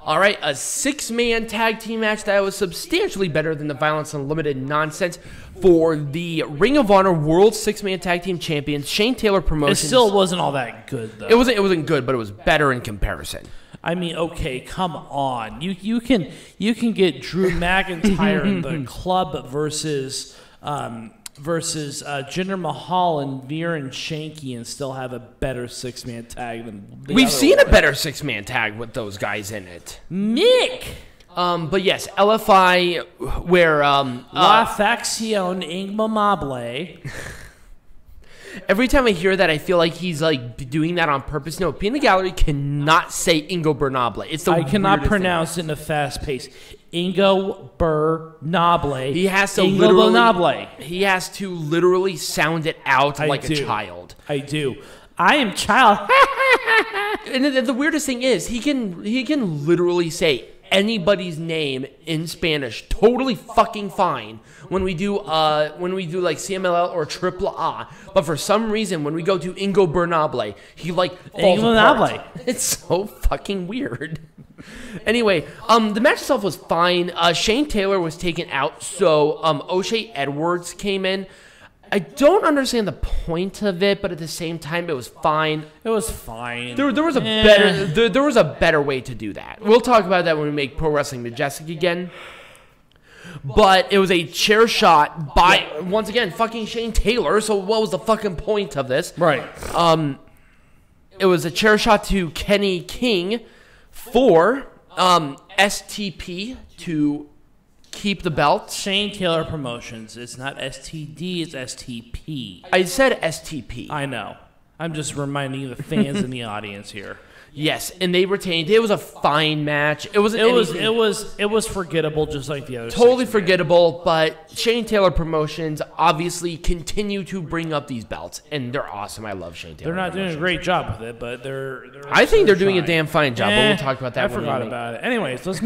All right, a 6-man tag team match that was substantially better than the Violence Unlimited nonsense for the Ring of Honor World 6-man tag team champions, Shane Taylor Promotions. It still wasn't all that good, though. It wasn't good, but it was better in comparison. I mean, okay, come on. You can get Drew McIntyre in the club versus Jinder Mahal and Veer and Shanky and still have a better 6-man tag than We've seen a better 6-man tag with those guys in it. Mick! But yes, LFI, where La Facción Ingmamable. Every time I hear that, I feel like he's like doing that on purpose. No, Peanut Gallery cannot say Ingo Bernable. It's the I cannot weirdest pronounce thing. it in a fast pace. Ingo Bernable. He has to Ingo literally. Bernable. He has to literally sound it out like a child. I do. I am child. And the weirdest thing is, he can literally say anybody's name in Spanish totally fucking fine when we do like CMLL or AAA, but for some reason when we go to Ingo Bernable, he like falls apart. It's so fucking weird. Anyway, the match itself was fine. Shane Taylor was taken out, so O'Shea Edwards came in. I don't understand the point of it, but at the same time, it was fine. It was fine. There was a better there was a better way to do that. We'll talk about that when we make Pro Wrestling Majestic again. But it was a chair shot by once again fucking Shane Taylor. So what was the fucking point of this? Right. It was a chair shot to Kenny King for STP to keep the belt. Shane Taylor Promotions. It's not STD, it's STP. I said STP. I know. I'm just reminding the fans in the audience here. Yes, and they retained. It was a fine match. It was forgettable, just like the other. Totally forgettable, but Shane Taylor Promotions obviously continue to bring up these belts, and they're awesome. I love Shane Taylor. They're not doing a great job with it, but they're I think they're doing a damn fine job. But we'll talk about that. I forgot about it. Anyways, let's.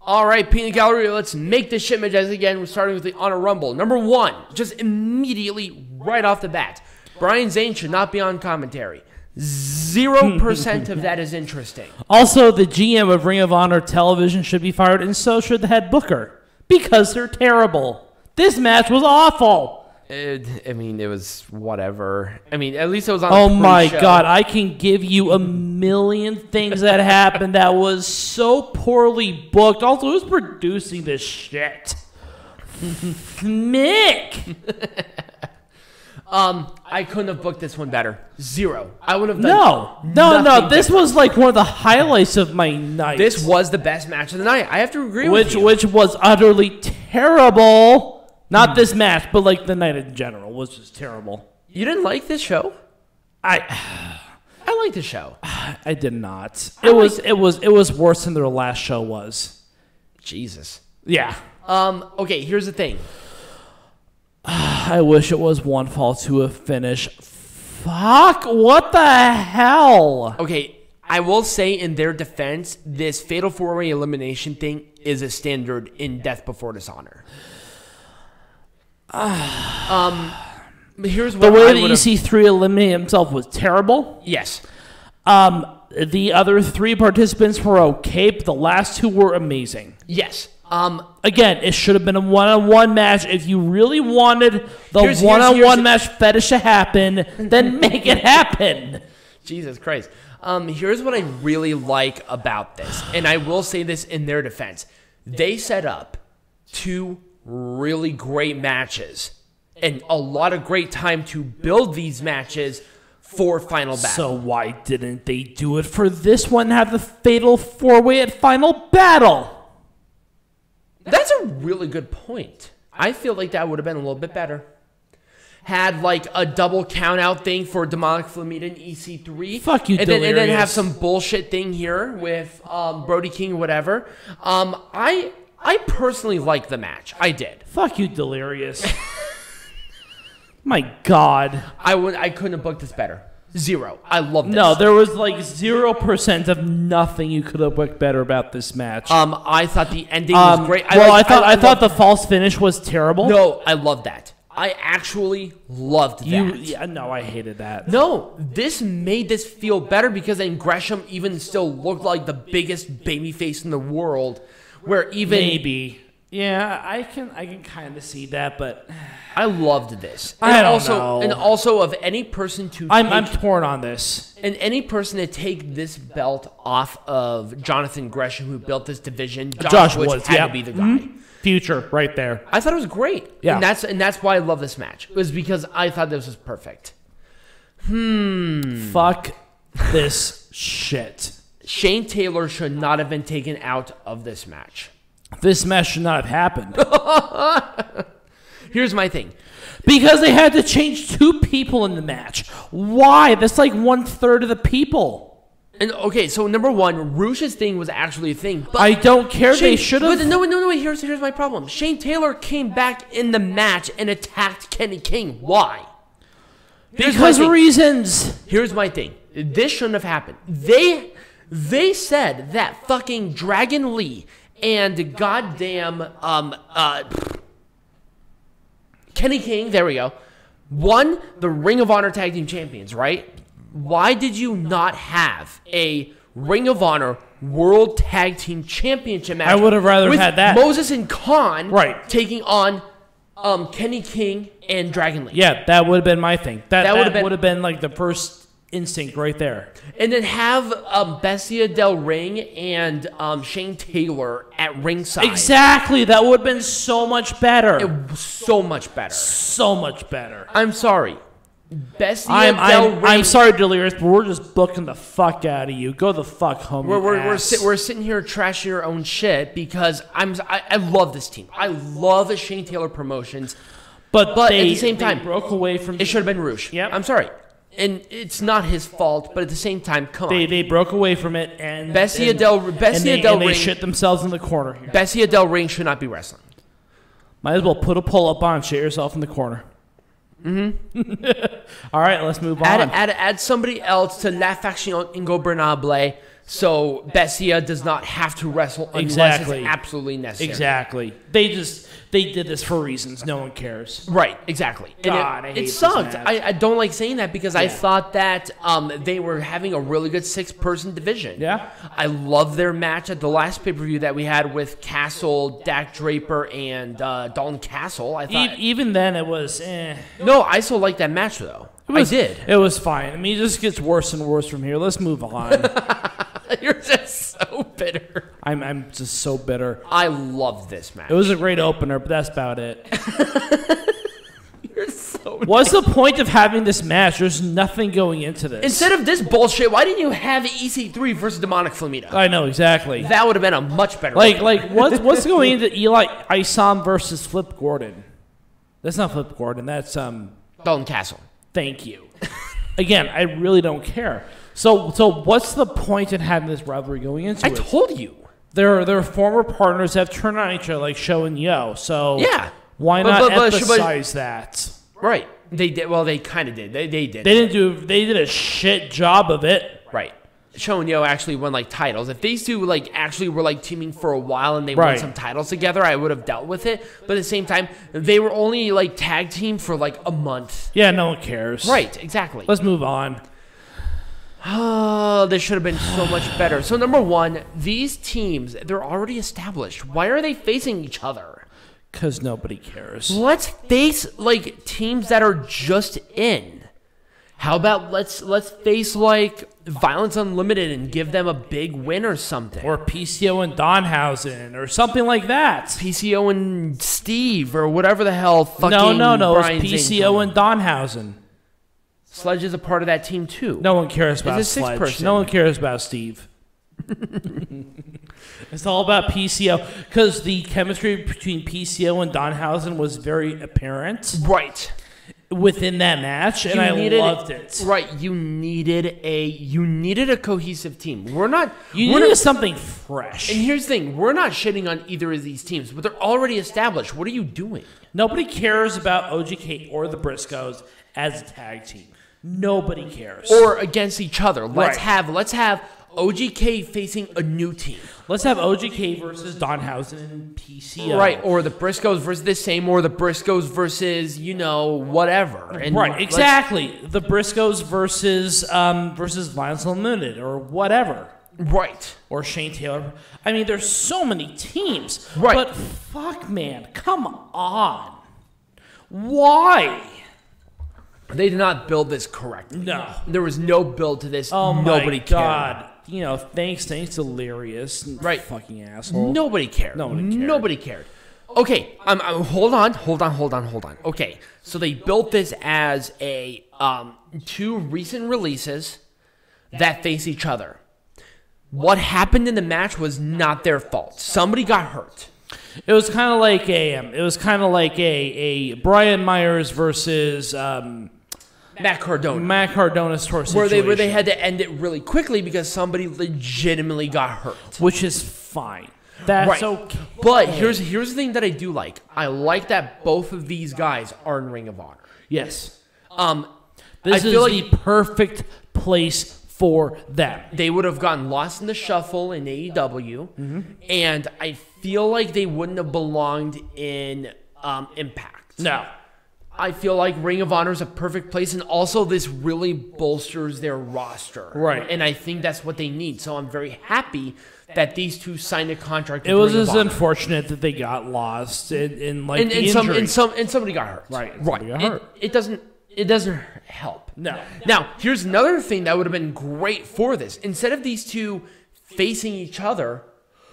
All right, Peanut Gallery, let's make this shit majestic again. We're starting with the Honor Rumble. Number 1, just immediately right off the bat, Brian Zane should not be on commentary. 0% of that is interesting. Also, the GM of Ring of Honor Television should be fired, and so should the head booker, because they're terrible. This match was awful. I mean, it was whatever. I mean, at least it was on. Oh my god, I can give you a million things that happened that was so poorly booked. Also, who's producing this shit? Mick. I couldn't have booked this one better. 0. I would have done No. This was like one of the highlights of my night. This was the best match of the night. I have to agree with you. Which was utterly terrible. Not this match, but like the night in general was just terrible. You didn't like this show? I like the show. I did not. It was worse than their last show was. Jesus. Yeah. Okay, here's the thing. I wish it was one fall to a finish. Fuck, what the hell? Okay, I will say in their defense, this Fatal 4-Way elimination thing is a standard in Death Before Dishonor. Here's what the way that EC3 eliminated himself was terrible. Yes. The other 3 participants were okay, but the last 2 were amazing. Yes. Again, it should have been a one-on-one match. If you really wanted the one-on-one match fetish to happen, then make it happen. Jesus Christ. Here's what I really like about this, and I will say this in their defense. They set up 2 really great matches and a lot of great time to build these matches for Final Battle. So why didn't they do it for this one, have the Fatal 4-Way at Final Battle? That's a really good point. I feel like that would have been a little bit better. Had like a double count out thing for Demonic Flamita and EC3. Fuck you, and then have some bullshit thing here with Brody King or whatever. I personally like the match. I did. Fuck you, Delirious. My God. I couldn't have booked this better. 0. I love this. No, there was like 0% of nothing you could have booked better about this match. I thought the ending was great. I thought the false finish was terrible. No, I love that. I actually loved that. No, I hated that. No, this made this feel better because then Gresham even still looked like the biggest babyface in the world. Where even maybe, yeah, I can kind of see that, but I loved this. I don't know. And also, of any person to I'm torn on this. And any person to take this belt off of Jonathan Gresham, who built this division, Josh Woods had to be the guy. Future, right there. I thought it was great. Yeah. And that's why I love this match. It was because I thought this was perfect. Fuck this shit. Shane Taylor should not have been taken out of this match. This match should not have happened. Here's my thing. Because they had to change 2 people in the match. Why? That's like 1/3 of the people. And okay, so number one, Rush's thing was actually a thing. But I don't care. They should have. No. Here's my problem. Shane Taylor came back in the match and attacked Kenny King. Why? Because of reasons. Here's my thing. This shouldn't have happened. They said that fucking Dragon Lee and goddamn Kenny King. There we go. Won the Ring of Honor Tag Team Champions, right? Why did you not have a Ring of Honor World Tag Team Championship match? I would have rather had that. Moses and Khan right. taking on Kenny King and Dragon Lee. Yeah, that would have been my thing. That would have been like the first instinct right there. And then have Bestia Del Ring and Shane Taylor at ringside. Exactly. That would have been so much better. It was so much better. So much better. I'm sorry. Bestia I'm sorry, Delirious, but we're just booking the fuck out of you. Go the fuck home. We're sitting here trashing your own shit because I love this team. I love the Shane Taylor Promotions, but at the same time, broke away from. It should have been Rouge. Yep. I'm sorry, and it's not his fault. But at the same time, come on. They broke away from it, and Bestia Del Ring. They shit themselves in the corner. Here. Bestia Del Ring should not be wrestling. Might as well put a pull up on, shit yourself in the corner. All right, let's move on. Add somebody else to La Faction Ingobernable so Bestia does not have to wrestle unless it's absolutely necessary. Exactly. They did this for reasons. No one cares. Right, exactly. God, I hate it sucked. this match. I don't like saying that because I thought that they were having a really good 6-person division. Yeah. I love their match at the last pay-per-view that we had with Castle, Dak Draper, and Dalton Castle. I thought even then it was No, I still like that match though. I did. It was fine. I mean, it just gets worse and worse from here. Let's move on. You're just so bitter. I'm just so bitter. I love this match. It was a great opener, but that's about it. You're so What's the point of having this match? There's nothing going into this. Instead of this bullshit, why didn't you have EC3 versus Demonic Flamita? I know, exactly. That would have been a much better what's going into Isom versus Flip Gordon? That's not Flip Gordon. That's Dalton Castle. Thank you. Again, I really don't care. So what's the point in having this rivalry going into it? I told you. Their former partners have turned on each other like Show and Yo. So yeah, why not emphasize that? Right. They did. Well, they kind of did. They did. They did a shit job of it. Right. Show and Yo actually won titles. If these two actually were teaming for a while and they won some titles together, I would have dealt with it. But at the same time, they were only tag team for a month. Yeah, no one cares. Right. Exactly. Let's move on. Oh, this should have been so much better. So number one, these teams, they're already established. Why are they facing each other? Because nobody cares. Let's face teams that are just in. How about let's face Violence Unlimited and give them a big win or something. Or PCO and Danhausen or something like that. PCO and Steve or whatever the hell fucking No. Brian It's PCO and Danhausen. Sledge is a part of that team too. No one cares about It's a Sledge. 6-person. No one cares about Steve. It's all about PCO because the chemistry between PCO and Danhausen was very apparent. Right. Within that match, and I loved it. Right, you needed a cohesive team. You needed something fresh. And here's the thing: we're not shitting on either of these teams, but they're already established. What are you doing? Nobody cares about OGK or the Briscoes as a tag team. Nobody cares. Or against each other. Let's have OGK facing a new team. Let's have OGK versus Danhausen and PCO. Right, or the Briscoes versus the same, or the Briscoes versus, whatever. And right, exactly. The Briscoes versus Violence Unlimited or whatever. Right. Or Shane Taylor. I mean, there's so many teams. Right. But fuck, man, come on. Why? They did not build this correctly. No. There was no build to this. Oh, Nobody my God. Thanks to Delirious. Right. Fucking asshole. Nobody cared. Nobody cared. Okay, hold on. Okay, so they built this as a 2 recent releases that face each other. What happened in the match was not their fault. Somebody got hurt. It was kind of like a Brian Myers versus Matt Cardona's tour situation. Where they had to end it really quickly because somebody legitimately got hurt. Which is fine. That's okay. But here's the thing that I do like. I like that both of these guys are in Ring of Honor. Yes. This is the perfect place for them. They would have gotten lost in the shuffle in AEW, and I feel like they wouldn't have belonged in Impact. No. I feel like Ring of Honor is a perfect place, and also this really bolsters their roster. Right. And I think that's what they need. So I'm very happy that these two signed a contract. It was just unfortunate that they got lost in somebody got hurt. Right. Right. Got hurt. It doesn't help. No. Now, here's another thing that would have been great for this. Instead of these two facing each other,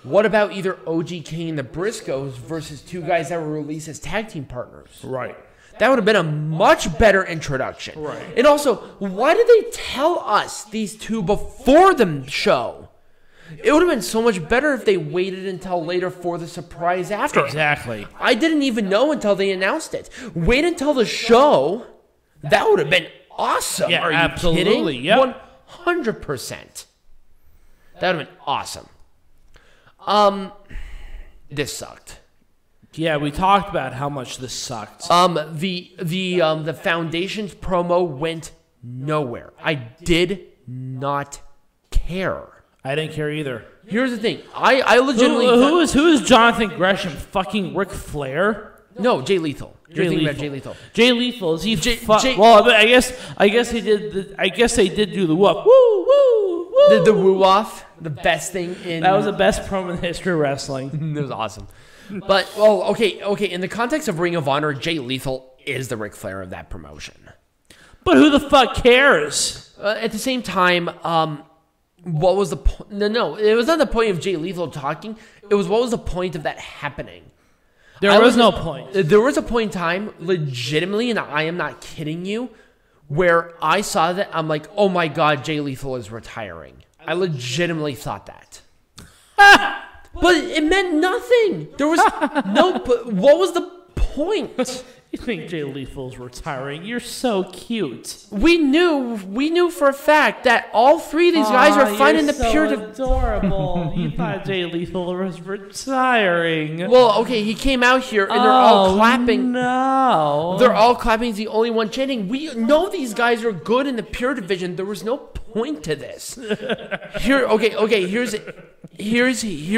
what about either OGK and the Briscoes versus 2 guys that were released as tag team partners? Right. That would have been a much better introduction. Right. And also, why did they tell us these two before the show? It would have been so much better if they waited until later for the surprise after. Exactly. I didn't even know until they announced it. Wait until the show. That would have been awesome. Yeah, Are you absolutely. kidding? Yep. 100%. That would have been awesome. This sucked. Yeah, we talked about how much this sucked. The Foundation's promo went nowhere. I did not care. I didn't care either. Here's the thing. I legitimately who is Jonathan Gresham? Fucking Ric Flair? No, Jay Lethal. You're thinking about Jay Lethal. Jay Lethal is he? Well, I guess he did. I guess they did do the whoop. Woo woo woo. The woo off. The best thing in that was the best promo in the history of wrestling. It was awesome. But okay. In the context of Ring of Honor, Jay Lethal is the Ric Flair of that promotion. But who the fuck cares? At the same time, what was the point? No, it was not the point of Jay Lethal talking. It was what was the point of that happening? There was no point. There was a point in time, legitimately, and I am not kidding you, where I saw that, I'm like, oh my God, Jay Lethal is retiring. I legitimately thought that. But it meant nothing. There was no, but what was the point? You think Jay Lethal's retiring? You're so cute. We knew for a fact that all 3 of these guys are finding the period of adorable. You thought Jay Lethal was retiring. Well, okay, he came out here and they're all clapping. No, they're all clapping. He's the only one chanting. We know these guys are good in the pure division. There was no point to this. Here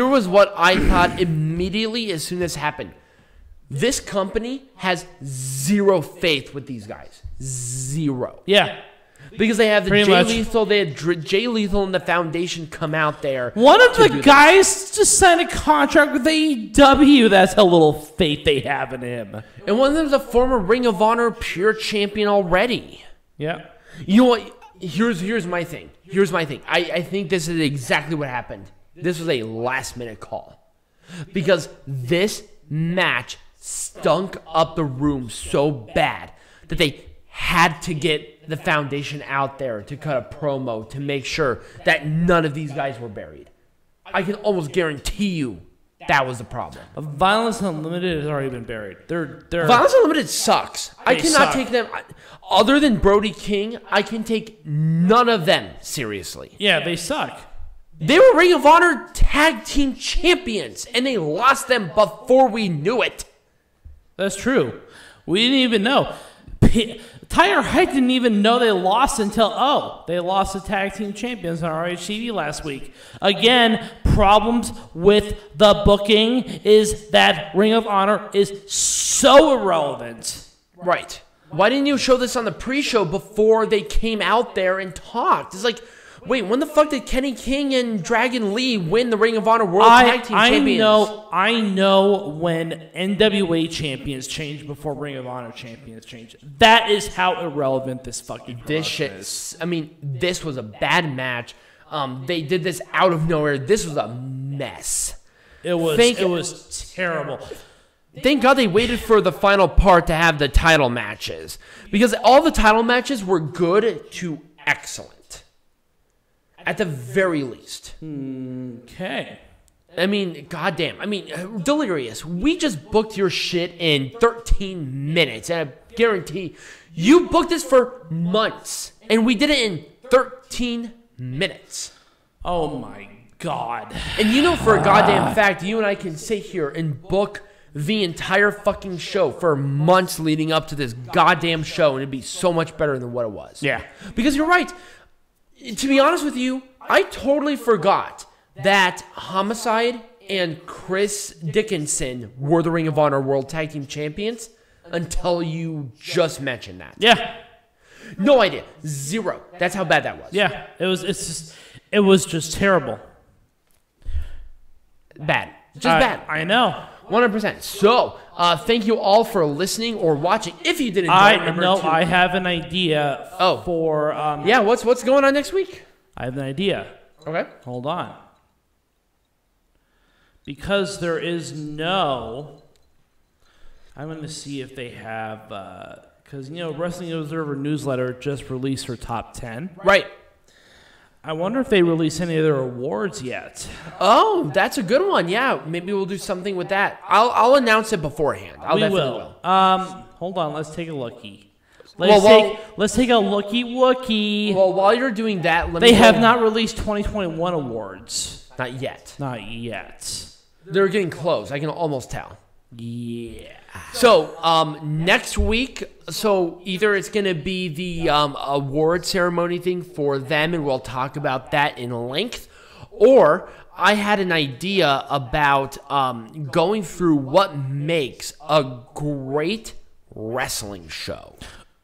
was what I thought immediately as soon as it happened. This company has 0 faith with these guys. 0. Yeah. Because they have Jay Lethal, they had Jay Lethal and the Foundation come out there. One of the guys just signed a contract with AEW. That's how little faith they have in him. And one of them's a former Ring of Honor pure champion already. Yeah. You know what? Here's my thing. I think this is exactly what happened. This was a last-minute call. Because this match stunk up the room so bad that they had to get the Foundation out there to cut a promo to make sure that none of these guys were buried. I can almost guarantee you that was the problem. Violence Unlimited has already been buried. They're Violence Unlimited sucks. I cannot take them. Other than Brody King, I can take none of them seriously. Yeah, they suck. They were Ring of Honor Tag Team Champions, and they lost them before we knew it. That's true. We didn't even know. Entire Height didn't even know they lost until, they lost the tag team champions on ROH TV last week. Again, problems with the booking is that Ring of Honor is so irrelevant. Right. Why didn't you show this on the pre-show before they came out there and talked? It's like, wait, when the fuck did Kenny King and Dragon Lee win the Ring of Honor World Tag Team Champions? I know when NWA champions change before Ring of Honor champions change. That is how irrelevant this fucking is. I mean, this was a bad match. They did this out of nowhere. This was a mess. It was terrible. Thank God they waited for the final part to have the title matches. Because all the title matches were good to excellent. At the very least. Okay. I mean, goddamn. I mean, Delirious, we just booked your shit in 13 minutes. And I guarantee you booked this for months. And we did it in 13 minutes. Oh my God. And you know for a goddamn fact, you and I can sit here and book the entire fucking show for months leading up to this goddamn show, and it'd be so much better than what it was. Yeah. Because you're right. To be honest with you, I totally forgot that Homicide and Chris Dickinson were the Ring of Honor World Tag Team Champions until you just mentioned that. Yeah. No idea. Zero. That's how bad that was. Yeah. It was just terrible. Bad. Just bad. I know. 100%. So, thank you all for listening or watching. If you did enjoy, I have an idea for... yeah, what's going on next week? I have an idea. Okay. Hold on. Because there is no... I'm going to see if they have... Because, Wrestling Observer Newsletter just released her top 10. Right. I wonder if they release any of their awards yet. Oh, that's a good one. Yeah, maybe we'll do something with that. I'll announce it beforehand. We will. Hold on, let's take a lookie. Let's take a lookie-wookie. Well, while you're doing that, they have not released 2021 awards. Not yet. Not yet. They're getting close. I can almost tell. Yeah. So, next week, either it's going to be the award ceremony thing for them, and we'll talk about that in length, or I had an idea about going through what makes a great wrestling show.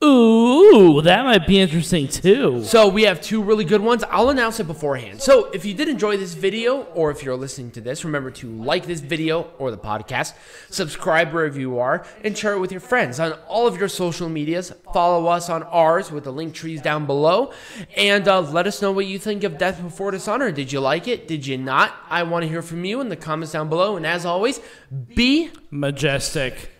Ooh, that might be interesting too. So we have two really good ones. I'll announce it beforehand. So if you did enjoy this video, or if you're listening to this, remember to like this video or the podcast, subscribe wherever you are, and share it with your friends on all of your social medias. Follow us on ours with the link trees down below, and let us know what you think of Death Before Dishonor. Did you like it? Did you not? I want to hear from you in the comments down below, and as always, be majestic.